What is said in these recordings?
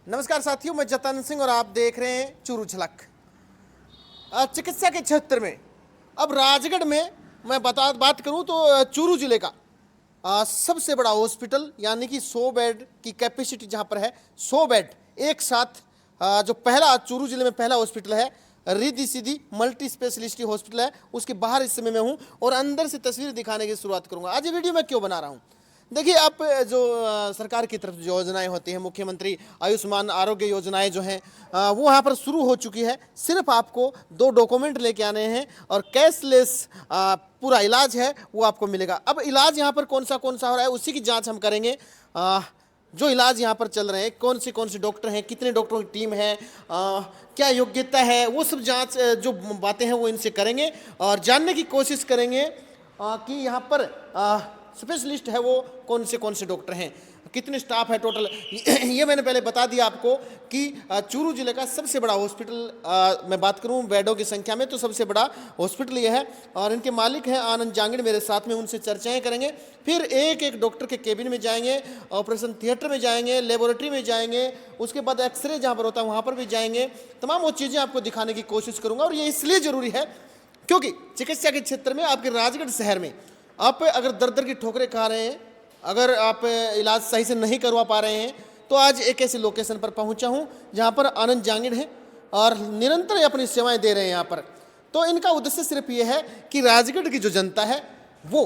नमस्कार साथियों, मैं जतन सिंह और आप देख रहे हैं चूरू झलक। चिकित्सा के क्षेत्र में अब राजगढ़ में मैं बात करूं तो चूरू जिले का सबसे बड़ा हॉस्पिटल यानी कि 100 बेड की कैपेसिटी जहां पर है, 100 बेड एक साथ। जो पहला चूरू जिले में पहला हॉस्पिटल है, रिद्धि सिद्धि मल्टी स्पेशलिस्टी हॉस्पिटल है, उसके बाहर इस समय मैं हूं और अंदर से तस्वीर दिखाने की शुरुआत करूंगा। आज ये वीडियो मैं क्यों बना रहा हूं, देखिए आप जो सरकार की तरफ जो योजनाएं होती हैं, मुख्यमंत्री आयुष्मान आरोग्य योजनाएं जो हैं वो यहाँ पर शुरू हो चुकी है। सिर्फ आपको 2 डॉक्यूमेंट लेके आने हैं और कैशलेस पूरा इलाज है वो आपको मिलेगा। अब इलाज यहाँ पर कौन सा हो रहा है उसी की जांच हम करेंगे। जो इलाज यहाँ पर चल रहे हैं, कौन से डॉक्टर हैं, कितने डॉक्टरों की टीम है, क्या योग्यता है, वो सब जांच जो बातें हैं वो इनसे करेंगे और जानने की कोशिश करेंगे कि यहाँ पर स्पेशलिस्ट है वो कौन से डॉक्टर हैं, कितने स्टाफ है टोटल। ये मैंने पहले बता दिया आपको कि चूरू जिले का सबसे बड़ा हॉस्पिटल, मैं बात करूं बेडों की संख्या में तो सबसे बड़ा हॉस्पिटल ये है और इनके मालिक हैं आनंद जांगिड़ मेरे साथ में, उनसे चर्चाएं करेंगे। फिर एक डॉक्टर के केबिन में जाएंगे, ऑपरेशन थिएटर में जाएंगे, लेबोरेटरी में जाएंगे, उसके बाद एक्सरे जहाँ पर होता है वहाँ पर भी जाएंगे। तमाम वो चीज़ें आपको दिखाने की कोशिश करूँगा और ये इसलिए ज़रूरी है क्योंकि चिकित्सा के क्षेत्र में आपके राजगढ़ शहर में आप अगर दर की ठोकरें खा रहे हैं, अगर आप इलाज सही से नहीं करवा पा रहे हैं, तो आज एक ऐसी लोकेशन पर पहुंचा हूं जहां पर आनंद जांगिड़ है और निरंतर अपनी सेवाएं दे रहे हैं यहाँ पर। तो इनका उद्देश्य सिर्फ ये है कि राजगढ़ की जो जनता है वो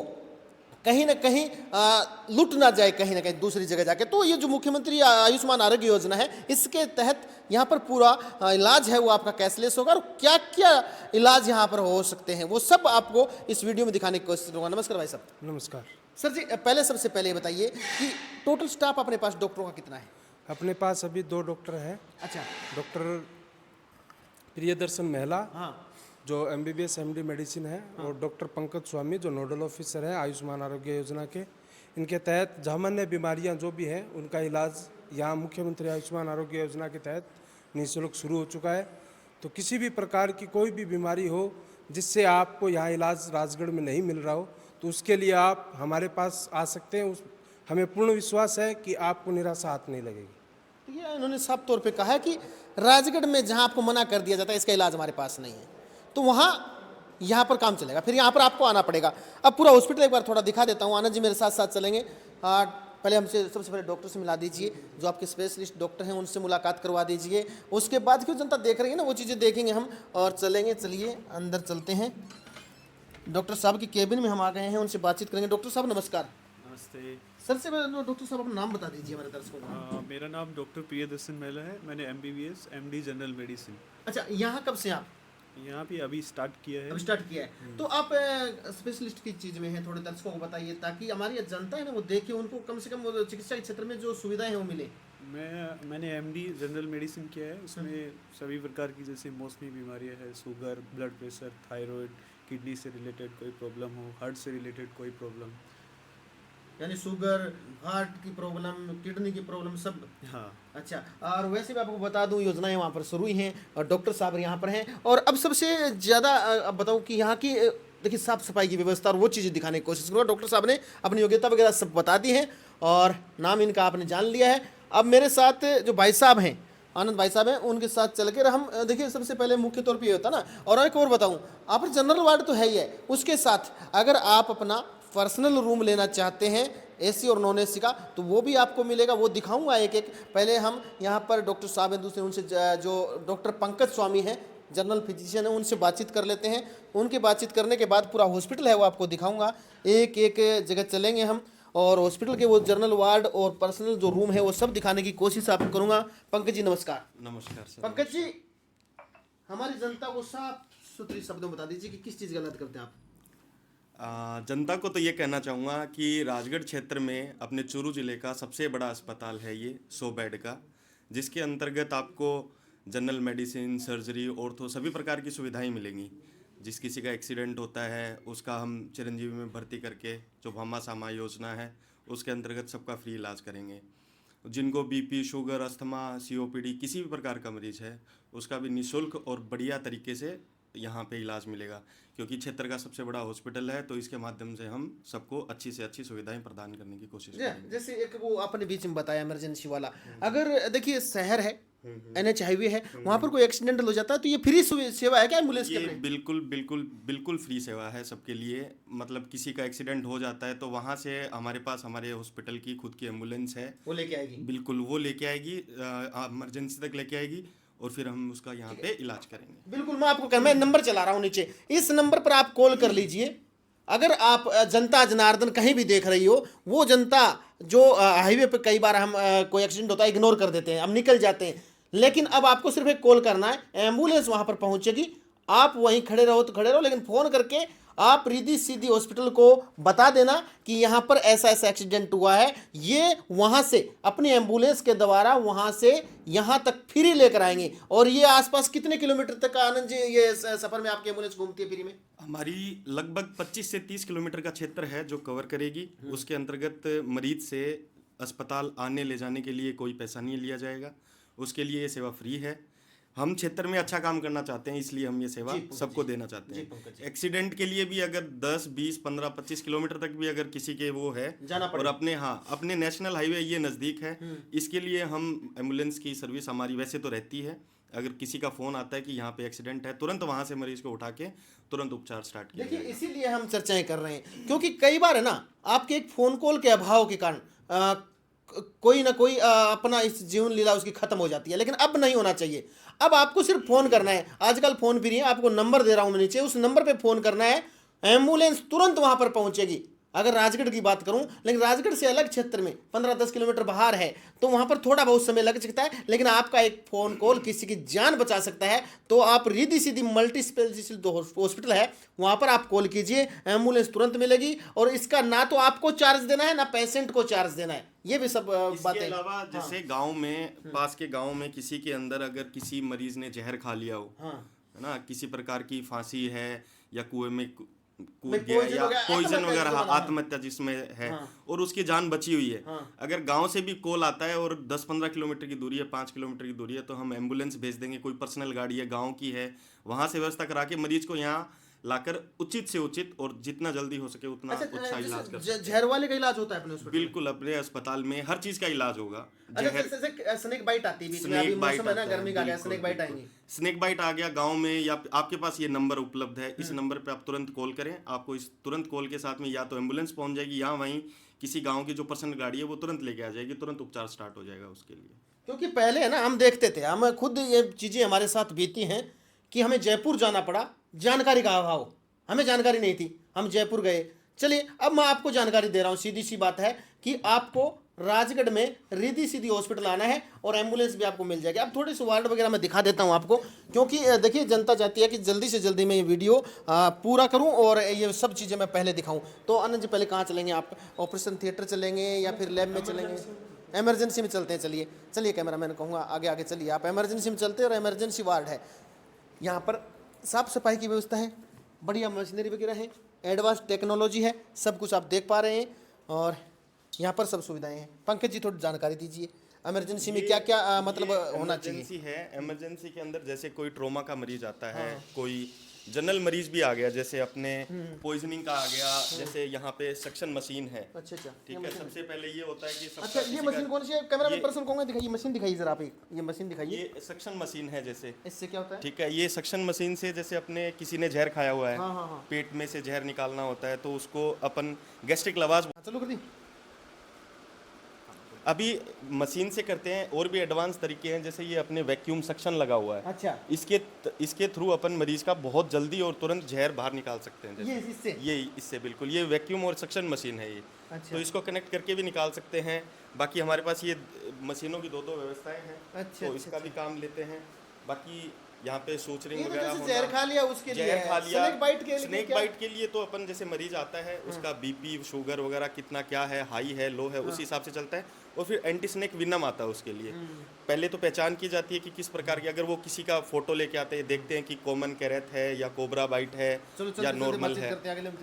कहीं ना कहीं लुट ना जाए कहीं ना कहीं दूसरी जगह जाके। तो ये जो मुख्यमंत्री आयुष्मान आरोग्य योजना है, इसके तहत यहाँ पर पूरा इलाज है वो आपका कैशलेस होगा और क्या क्या इलाज यहाँ पर हो सकते हैं वो सब आपको इस वीडियो में दिखाने की कोशिश करूँगा। नमस्कार भाई साहब। नमस्कार सर जी, सबसे पहले ये बताइए कि टोटल स्टाफ अपने पास डॉक्टरों का कितना है? अपने पास अभी 2 डॉक्टर हैं। अच्छा। डॉक्टर प्रियदर्शन महिला, हाँ। जो MBBS MD मेडिसिन है, और डॉक्टर पंकज स्वामी जो नोडल ऑफिसर है आयुष्मान आरोग्य योजना के। इनके तहत सामान्य बीमारियां जो भी हैं उनका इलाज यहाँ मुख्यमंत्री आयुष्मान आरोग्य योजना के तहत निःशुल्क शुरू हो चुका है। तो किसी भी प्रकार की कोई भी बीमारी हो जिससे आपको यहाँ इलाज राजगढ़ में नहीं मिल रहा हो, तो उसके लिए आप हमारे पास आ सकते हैं। हमें पूर्ण विश्वास है कि आपको निराशा हाथ नहीं लगेगी। ये इन्होंने साफ तौर पे कहा है कि राजगढ़ में जहां आपको मना कर दिया जाता है इसका इलाज हमारे पास नहीं है, तो वहां यहाँ पर काम चलेगा, फिर यहाँ पर आपको आना पड़ेगा। अब पूरा हॉस्पिटल एक बार थोड़ा दिखा देता हूँ। आनंद जी मेरे साथ साथ चलेंगे। पहले हमसे सबसे पहले डॉक्टर से मिला दीजिए, जो आपके स्पेशलिस्ट डॉक्टर हैं उनसे मुलाकात करवा दीजिए। उसके बाद क्यों जनता देख रही है ना वो चीज़ें देखेंगे हम और चलेंगे। चलिए अंदर चलते हैं। डॉक्टर साहब की केबिन में हम आ गए हैं, उनसे बातचीत करेंगे। डॉक्टर साहब नमस्कार। नमस्ते। सर से डॉक्टर साहब अपना नाम बता दीजिए हमारे दर्शकों को। मेरा नाम डॉक्टर प्रियदर्शन महिला है। मैंने MBBS MD जनरल मेडिसिन अच्छा, यहाँ कब से आप यहाँ पे अभी स्टार्ट किया है। अब स्टार्ट किया है? तो आप स्पेशलिस्ट की चीज़ में हैं, थोड़े दर्शकों को बताइए ताकि हमारी जनता है ना वो देखे, उनको कम से कम वो चिकित्सा के क्षेत्र में जो सुविधाएं हैं वो मिले। मैंने MD जनरल मेडिसिन किया है। उसमें सभी प्रकार की जैसे मौसमी बीमारियां है, sugar, blood pressure, thyroid, kidney से रिलेटेड कोई प्रॉब्लम हो, हार्ट से रिलेटेड कोई प्रॉब्लम, यानी शुगर, हार्ट की प्रॉब्लम, किडनी की प्रॉब्लम सब। हाँ। अच्छा, और वैसे भी आपको बता दूं योजनाएं वहाँ पर शुरू ही हैं और डॉक्टर साहब यहाँ पर हैं। और अब सबसे ज़्यादा अब बताऊं कि यहाँ की देखिए साफ सफाई की व्यवस्था और वो चीज़ें दिखाने की कोशिश करूँगा। डॉक्टर साहब ने अपनी योग्यता वगैरह सब बता दी है और नाम इनका आपने जान लिया है। अब मेरे साथ जो भाई साहब हैं, आनंद भाई साहब हैं, उनके साथ चल कर हम देखिए सबसे पहले मुख्य तौर पे ये होता ना। और एक और बताऊं, आप जनरल वार्ड तो है ही है, उसके साथ अगर आप अपना पर्सनल रूम लेना चाहते हैं AC और नॉन AC का, तो वो भी आपको मिलेगा। वो दिखाऊंगा एक एक। पहले हम यहाँ पर डॉक्टर साहब हैं दूसरे, उनसे जो डॉक्टर पंकज स्वामी हैं जनरल फिजिशियन है, उनसे बातचीत कर लेते हैं। उनके बातचीत करने के बाद पूरा हॉस्पिटल है वो आपको दिखाऊंगा। एक एक जगह चलेंगे हम और हॉस्पिटल के वो जनरल वार्ड और पर्सनल जो रूम है वो सब दिखाने की कोशिश आपको करूंगा। पंकज जी नमस्कार। नमस्कार सर। पंकज जी, हमारी जनता को साफ सुथरी शब्दों में बता दीजिए कि किस चीज़ गलत करते हैं आप। जनता को तो ये कहना चाहूँगा कि राजगढ़ क्षेत्र में अपने चूरू जिले का सबसे बड़ा अस्पताल है ये 100 बेड का, जिसके अंतर्गत आपको जनरल मेडिसिन, सर्जरी, ऑर्थो सभी प्रकार की सुविधाएं मिलेंगी। जिस किसी का एक्सीडेंट होता है उसका हम चिरंजीवी में भर्ती करके जो भामा सामा योजना है उसके अंतर्गत सबका फ्री इलाज करेंगे। जिनको BP, शुगर, अस्थमा, COPD किसी भी प्रकार का मरीज है उसका भी निःशुल्क और बढ़िया तरीके से यहाँ पे इलाज मिलेगा, क्योंकि क्षेत्र का सबसे बड़ा हॉस्पिटल है, तो इसके माध्यम से हम सबको अच्छी से अच्छी सुविधाएं प्रदान करने की कोशिश करेंगे। जैसे एक वो आपने बीच में बताया इमरजेंसी वाला, अगर देखिए शहर है, NH हाईवे है, वहाँ पर कोई एक्सीडेंट हो जाता है तो ये फ्री सेवा है क्या एम्बुलेंस के ये लिए? बिल्कुल बिल्कुल बिल्कुल फ्री सेवा है सबके लिए। मतलब किसी का एक्सीडेंट हो जाता है तो वहाँ से हमारे पास हमारे हॉस्पिटल की खुद की एम्बुलेंस है, वो लेके आएगी। बिल्कुल वो लेके आएगी, इमरजेंसी तक लेके आएगी और फिर हम उसका यहाँ पे इलाज करेंगे। बिल्कुल, मैं आपको मैं नंबर चला रहा हूँ नीचे, इस नंबर पर आप कॉल कर लीजिए। अगर आप जनता जनार्दन कहीं भी देख रही हो, वो जनता जो हाईवे पे कई बार हम कोई एक्सीडेंट होता है इग्नोर कर देते हैं, हम निकल जाते हैं, लेकिन अब आपको सिर्फ एक कॉल करना है, एम्बुलेंस वहां पर पहुंचेगी। आप वहीं खड़े रहो तो खड़े रहो, लेकिन फोन करके आप रिद्धि सिद्धि हॉस्पिटल को बता देना कि यहाँ पर ऐसा ऐसा एक्सीडेंट हुआ है, ये वहाँ से अपनी एम्बुलेंस के द्वारा वहाँ से यहाँ तक फ्री लेकर आएंगे। और ये आसपास कितने किलोमीटर तक का आनंद जी ये सफर में आपकी एम्बुलेंस घूमती है फ्री में? हमारी लगभग 25 से 30 किलोमीटर का क्षेत्र है जो कवर करेगी। उसके अंतर्गत मरीज से अस्पताल आने ले जाने के लिए कोई पैसा नहीं लिया जाएगा, उसके लिए ये सेवा फ्री है। हम क्षेत्र में अच्छा काम करना चाहते हैं, इसलिए हम ये सेवा सबको देना चाहते हैं। एक्सीडेंट के लिए भी अगर 10, 20, 15, 25 किलोमीटर तक भी अगर किसी के वो है और अपने नेशनल हाईवे ये नज़दीक है, इसके लिए हम एम्बुलेंस की सर्विस हमारी वैसे तो रहती है। अगर किसी का फ़ोन आता है कि यहाँ पे एक्सीडेंट है, तुरंत वहाँ से मरीज को उठा के तुरंत उपचार स्टार्ट किया देखिए, इसीलिए हम चर्चाएं कर रहे हैं, क्योंकि कई बार है ना, आपके एक फ़ोन कॉल के अभाव के कारण कोई ना कोई अपना इस जीवन लीला उसकी खत्म हो जाती है, लेकिन अब नहीं होना चाहिए। अब आपको सिर्फ फ़ोन करना है, आजकल फ़ोन फ्री है, आपको नंबर दे रहा हूँ मैं नीचे, उस नंबर पे फ़ोन करना है, एम्बुलेंस तुरंत वहाँ पर पहुँचेगी। अगर राजगढ़ की बात करूं, लेकिन राजगढ़ से अलग क्षेत्र में 15-10 किलोमीटर बाहर है, तो वहां पर थोड़ा बहुत समय लग सकता है, लेकिन आपका एक फ़ोन कॉल किसी की जान बचा सकता है। तो आप Riddhi Siddhi multi specialist hospital है, वहां पर आप कॉल कीजिए, एम्बुलेंस तुरंत मिलेगी। और इसका ना तो आपको चार्ज देना है, ना पेशेंट को चार्ज देना है, ये भी सब बातें। इसके अलावा जैसे गांव में, पास के गांव में किसी के अंदर अगर किसी मरीज ने जहर खा लिया हो, है ना, किसी प्रकार की फांसी है या कुएं में कूद गया या पॉइजन वगैरह, आत्महत्या जिसमें है, और उसकी जान बची हुई है, अगर गांव से भी कॉल आता है और 10-15 किलोमीटर की दूरी है, 5 किलोमीटर की दूरी है, तो हम एम्बुलेंस भेज देंगे। कोई पर्सनल गाड़ी है गांव की है, वहां से व्यवस्था करा के मरीज को यहाँ लाकर उचित से उचित और जितना जल्दी हो सके उतना अच्छा इलाज कर सकते हैं। जहर वाले का इलाज होता है अपने हॉस्पिटल? बिल्कुल, अपने अस्पताल में हर चीज का इलाज होगा। स्नेक बाइट आती है बीच में, अभी मौसम है ना गर्मी का, स्नेक बाइट आएंगी। स्नेक बाइट आ गया गांव में, या आपके पास ये नंबर उपलब्ध है, इस नंबर पे आप तुरंत कॉल करें। आपको इस तुरंत कॉल के साथ में या तो एम्बुलेंस पहुंच जाएगी या वहीं किसी गांव की जो पर्सनल गाड़ी है वो तुरंत लेके आ जाएगी, तुरंत उपचार स्टार्ट हो जाएगा उसके लिए। क्योंकि पहले है ना, हम देखते थे, हम खुद ये चीज़ें हमारे साथ बीती हैं कि हमें जयपुर जाना पड़ा, जानकारी का अभाव, हमें जानकारी नहीं थी, हम जयपुर गए। चलिए, अब मैं आपको जानकारी दे रहा हूँ, सीधी सी बात है कि आपको राजगढ़ में रिद्धि सिद्धि हॉस्पिटल आना है और एम्बुलेंस भी आपको मिल जाएगी। अब थोड़ी सी वार्ड वगैरह मैं दिखा देता हूँ आपको, क्योंकि देखिए जनता चाहती है कि जल्दी से जल्दी मैं ये वीडियो पूरा करूँ और ये सब चीज़ें मैं पहले दिखाऊँ। तो आनंद जी, पहले कहाँ चलेंगे आप? ऑपरेशन थिएटर चलेंगे या फिर लैब में चलेंगे? एमरजेंसी में चलते हैं। चलिए चलिए, कैमरा मैन कहूँगा आगे आगे चलिए, आप एमरजेंसी में चलते हैं। और एमरजेंसी वार्ड है, यहाँ पर साफ़ सफाई की व्यवस्था है, बढ़िया मशीनरी वगैरह है, एडवांस टेक्नोलॉजी है, सब कुछ आप देख पा रहे हैं और यहाँ पर सब सुविधाएं हैं। पंकज जी, थोड़ी जानकारी दीजिए, इमरजेंसी में क्या क्या मतलब होना चाहिए? इमरजेंसी है, इमरजेंसी के अंदर जैसे कोई ट्रोमा का मरीज आता है, कोई जनरल मरीज भी आ गया, जैसे अपने पॉइजनिंग का आ गया, जैसे यहाँ पे सक्शन मशीन है। अच्छा, ठीक है, सबसे पहले ये होता है कि अच्छा, ये मशीन कौन सी है? कैमरा मैन पर्सन कहूँगा, दिखाइए मशीन, दिखाइए जरा आप, ये मशीन दिखाइए। ये सक्शन मशीन है, जैसे इससे क्या होता है? ठीक है, ये सक्शन मशीन से जैसे अपने किसी ने जहर खाया हुआ है, हाँ। पेट में से जहर निकालना होता है, तो उसको अपन गैस्ट्रिक लवाज चलो कर दी। अभी मशीन से करते हैं, और भी एडवांस तरीके हैं, जैसे ये अपने वैक्यूम सक्शन लगा हुआ है। अच्छा, इसके थ्रू अपन मरीज का बहुत जल्दी और तुरंत जहर बाहर निकाल सकते हैं। ये इससे? ये इससे बिल्कुल, ये वैक्यूम और सक्शन मशीन है ये। अच्छा। तो इसको कनेक्ट करके भी निकाल सकते हैं। बाकी हमारे पास ये मशीनों की दो व्यवस्थाएं हैं। अच्छा, तो इसका भी काम लेते हैं। बाकी यहाँ पे सूचरिंग वगैरह जैसे जहर खा लिया उसके लिए, जहर खा लिया, स्नेक बाइट के लिए तो अपन जैसे मरीज आता है उसका बीपी शुगर वगैरह कितना क्या है, हाई है लो है, उस हिसाब से चलता है। और फिर एंटी स्नेक विनम आता है उसके लिए। पहले तो पहचान की जाती है कि किस प्रकार की, अगर वो किसी का फोटो लेके आते हैं, देखते हैं कि कॉमन कैरेट है या कोबरा बाइट है या नॉर्मल है,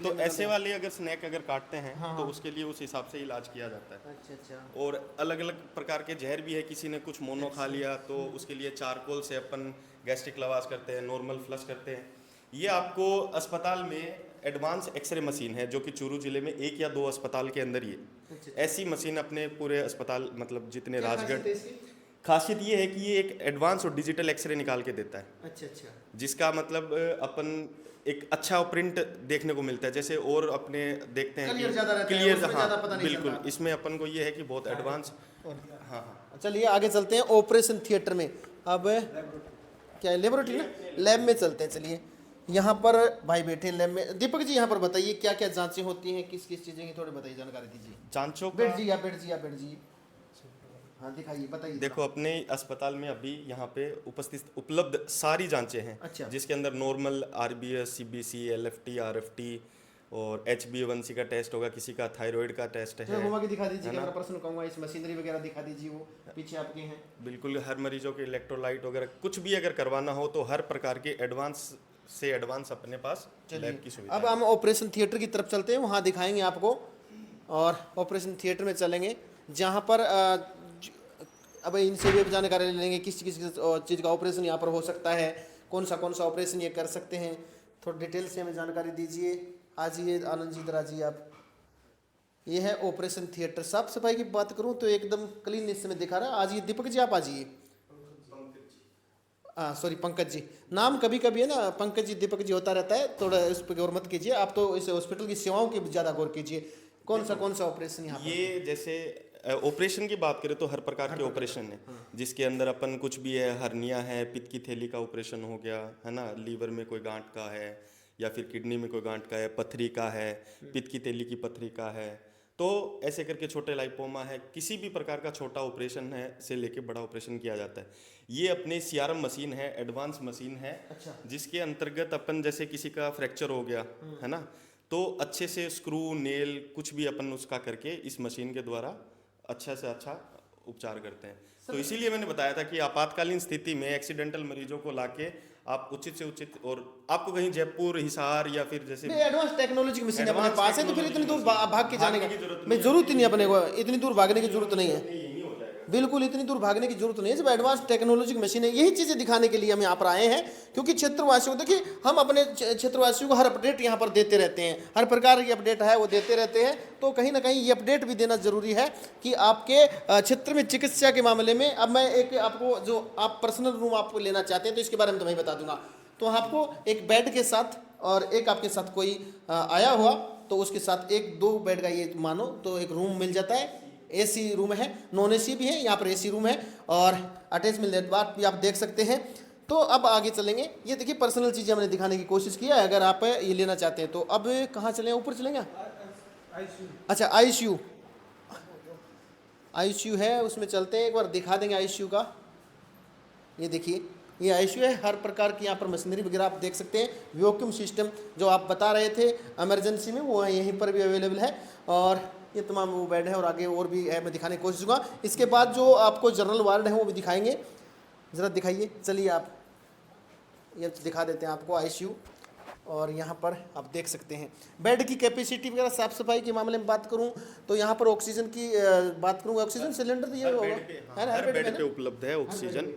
तो ऐसे वाले अगर स्नैक अगर काटते हैं तो उसके लिए उस हिसाब से इलाज किया जाता है। अच्छा। और अलग अलग प्रकार के जहर भी है, किसी ने कुछ मोनो खा लिया तो उसके लिए चारकोल से अपन गैस्ट्रिक लवास करते हैं, नॉर्मल फ्लश करते हैं। ये आपको अस्पताल में एडवांस एक्सरे मशीन है जो कि चूरू जिले में 1 या 2 अस्पताल के अंदर ही है। ऐसी मशीन अपने पूरे अस्पताल मतलब जितने राजगढ़, खासियत ये है कि ये एक एडवांस और डिजिटल एक्सरे निकाल के देता है। अच्छा। जिसका मतलब अपन एक अच्छा प्रिंट देखने को मिलता है, जैसे और अपने देखते हैं क्लियर ज़्यादा रहता है, क्लियर, उसमें ज़्यादा पता हाँ नहीं बिल्कुल। चलता। इसमें अपन को ये है कि बहुत एडवांस, हाँ। चलिए आगे चलते हैं ऑपरेशन थिएटर में। अब क्या है, लेबोरेटरी ना, लैब में चलते हैं। चलिए यहाँ पर भाई बैठे लैब में। दीपक जी यहाँ पर बताइए क्या क्या जांचें होती हैं, किस किस चीज़ें की थोड़ी बताइए, जानकारी दीजिए। जांचों का बैठ जी, आप बैठ जी। हाँ दिखाइए, बताइए। देखो अपने अस्पताल में अभी यहाँ पे उपलब्ध सारी जांचें हैं। अच्छा। जिसके अंदर normal RBS, CBC, LFT, RFT और HbA1c का टेस्ट होगा, किसी का थायराइड का टेस्ट है। घुमा के दिखा दीजिए, कैमरा पर्सन कहूँगा, इस मशीनरी वगैरह दिखा दीजिए, वो पीछे आपके हैं। बिल्कुल, हर मरीजों के इलेक्ट्रोलाइट वगैरह कुछ भी अगर करवाना हो तो हर प्रकार के एडवांस से एडवांस अपने पास लैब की सुविधा अब हम ऑपरेशन थिएटर की तरफ चलते हैं, वहाँ दिखाएंगे आपको। और ऑपरेशन थिएटर में चलेंगे जहाँ पर अब इनसे भी जानकारी ले लेंगे किस चीज़ का ऑपरेशन यहाँ पर हो सकता है, कौन सा ऑपरेशन ये कर सकते हैं। थोड़ा डिटेल से हमें जानकारी दीजिए। आज ये आनंद जी, इधर आजिए आप। ये है ऑपरेशन थिएटर। साफ सफाई की बात करूँ तो एकदम क्लीन इस समय दिखा रहा है। आज ये दीपक जी आप आ जाइए। हाँ सॉरी, पंकज जी नाम कभी कभी है ना, पंकज जी दीपक जी होता रहता है, थोड़ा इस पर गौर मत कीजिए आप, तो इस हॉस्पिटल की सेवाओं की ज़्यादा गौर कीजिए। कौन सा ऑपरेशन यहाँ पर? ये जैसे ऑपरेशन की बात करें तो हर प्रकार के ऑपरेशन है। जिसके अंदर अपन कुछ भी है, हर्निया है, पित्त की थैली का ऑपरेशन हो गया है ना, लीवर में कोई गांठ का है या फिर किडनी में कोई गांठ का है, पथरी का है, पित्त की थैली की पथरी का है, तो ऐसे करके छोटे लाइपोमा है, किसी भी प्रकार का छोटा ऑपरेशन है से लेके बड़ा ऑपरेशन किया जाता है। ये अपने CRM मशीन है, एडवांस मशीन है। अच्छा। जिसके अंतर्गत अपन जैसे किसी का फ्रैक्चर हो गया है ना, तो अच्छे से स्क्रू नेल कुछ भी अपन उसका करके इस मशीन के द्वारा अच्छा से अच्छा उपचार करते हैं। तो इसीलिए मैंने बताया था कि आपातकालीन स्थिति में एक्सीडेंटल मरीजों को लाके आप उचित से उचित, और आपको कहीं जयपुर, हिसार या फिर जैसे एडवांस टेक्नोलॉजी की मशीन अपने Advanced पास है, तो फिर इतनी दूर भाग के जाने भागने की का जरूरत मैं जरूरत ही नहीं, अपने को इतनी दूर भागने की जरूरत नहीं है। यही हो जाएगा। बिल्कुल इतनी दूर भागने की जरूरत नहीं है। जब एडवांस टेक्नोलॉजी की मशीन है, यही चीज़ें दिखाने के लिए हम यहाँ पर आए हैं। क्योंकि क्षेत्रवासियों को देखिए, हम अपने क्षेत्रवासियों को हर अपडेट यहाँ पर देते रहते हैं, हर प्रकार की अपडेट है वो देते रहते हैं। तो कहीं ना कहीं ये अपडेट भी देना जरूरी है कि आपके क्षेत्र में चिकित्सा के मामले में। अब मैं एक आपको जो आप पर्सनल रूम आपको लेना चाहते हैं तो इसके बारे में तो मैं बता दूंगा। तो आपको एक बेड के साथ और एक आपके साथ कोई आया हुआ तो उसके साथ 1-2 बेड का ये मानो तो एक रूम मिल जाता है। AC रूम है, नॉन AC भी है, यहाँ पर AC रूम है और अटैच मिल जाता भी आप देख सकते हैं। तो अब आगे चलेंगे। ये देखिए पर्सनल चीज़ें हमने दिखाने की कोशिश किया है। अगर आप ये लेना चाहते हैं तो अब कहाँ चलें, ऊपर चलेंगे? अच्छा ICU है, उसमें चलते हैं, एक बार दिखा देंगे ICU का। ये देखिए ये ICU है, हर प्रकार की यहाँ पर मशीनरी वगैरह आप देख सकते हैं। वैक्यूम सिस्टम जो आप बता रहे थे इमरजेंसी में, वो यहीं पर भी अवेलेबल है। और ये तमाम वो बेड है और आगे और भी है, मैं दिखाने की कोशिश करूँगा। इसके बाद जो आपको जनरल वार्ड है वो भी दिखाएंगे, ज़रा दिखाइए। चलिए आप ये दिखा देते हैं आपको ICU। और यहाँ पर आप देख सकते हैं बेड की कैपेसिटी वगैरह। साफ़ सफाई के मामले में बात करूँ तो यहाँ पर ऑक्सीजन की बात करूँ, ऑक्सीजन सिलेंडर तो ये होगा हर बेड पे उपलब्ध है ऑक्सीजन।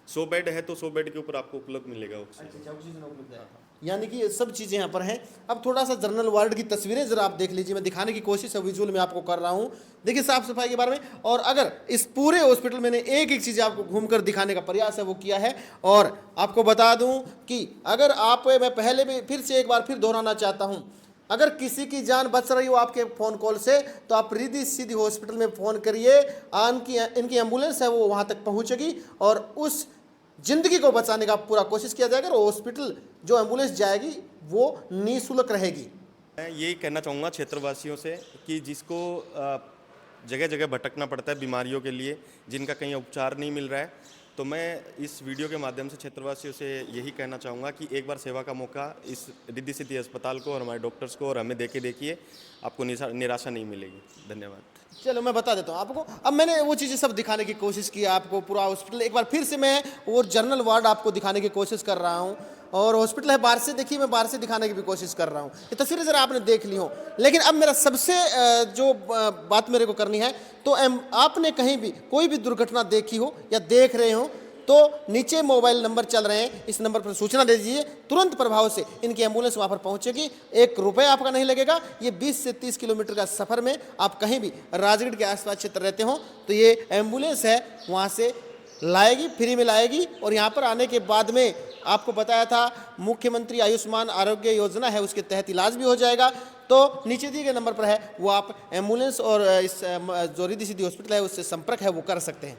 100 बेड है तो 100 बेड के ऊपर आपको उपलब्ध मिलेगा ऑक्सीजन। अच्छा, ऑक्सीजन उपलब्ध है, यानी कि सब चीज़ें यहाँ पर हैं। अब थोड़ा सा जनरल वार्ड की तस्वीरें ज़रा आप देख लीजिए, मैं दिखाने की कोशिश है विजुअल में आपको कर रहा हूँ। देखिए साफ़ सफाई के बारे में। और अगर इस पूरे हॉस्पिटल मैंने एक एक चीज़ आपको घूमकर दिखाने का प्रयास है वो किया है। और आपको बता दूँ कि अगर आप, मैं पहले भी फिर से एक बार फिर दोहराना चाहता हूँ, अगर किसी की जान बच रही हो आपके फ़ोन कॉल से तो आप रिद्धि सिद्धि हॉस्पिटल में फ़ोन करिए। इनकी एम्बुलेंस है वो वहाँ तक पहुँचेगी और उस जिंदगी को बचाने का पूरा कोशिश किया जाएगा। और हॉस्पिटल जो एम्बुलेंस जाएगी वो निःशुल्क रहेगी। मैं यही कहना चाहूँगा क्षेत्रवासियों से कि जिसको जगह जगह भटकना पड़ता है बीमारियों के लिए, जिनका कहीं उपचार नहीं मिल रहा है, तो मैं इस वीडियो के माध्यम से क्षेत्रवासियों से यही कहना चाहूँगा कि एक बार सेवा का मौका इस रिद्धि सिद्धि अस्पताल को और हमारे डॉक्टर्स को और हमें देखिए, आपको निराशा नहीं मिलेगी। धन्यवाद। चलो मैं बता देता हूँ आपको। अब मैंने वो चीज़ें सब दिखाने की कोशिश की आपको, पूरा हॉस्पिटल। एक बार फिर से मैं वो जनरल वार्ड आपको दिखाने की कोशिश कर रहा हूँ। और हॉस्पिटल है बाहर से, देखिए मैं बाहर से दिखाने की भी कोशिश कर रहा हूँ। ये तस्वीरें ज़रा आपने देख ली हो। लेकिन अब मेरा सबसे जो बात मेरे को करनी है, तो आपने कहीं भी कोई भी दुर्घटना देखी हो या देख रहे हो तो नीचे मोबाइल नंबर चल रहे हैं, इस नंबर पर सूचना दे दीजिए, तुरंत प्रभाव से इनकी एम्बुलेंस वहाँ पर पहुँचेगी। 1 रुपये आपका नहीं लगेगा। ये 20 से 30 किलोमीटर का सफ़र में आप कहीं भी राजगढ़ के आसपास क्षेत्र रहते हो तो ये एम्बुलेंस है वहाँ से लाएगी, फ्री में लाएगी। और यहाँ पर आने के बाद में आपको बताया था मुख्यमंत्री आयुष्मान आरोग्य योजना है, उसके तहत इलाज भी हो जाएगा। तो नीचे दिए गए नंबर पर है वो आप एम्बुलेंस और इस जो रिद्धि सिद्धि हॉस्पिटल है उससे संपर्क है वो कर सकते हैं।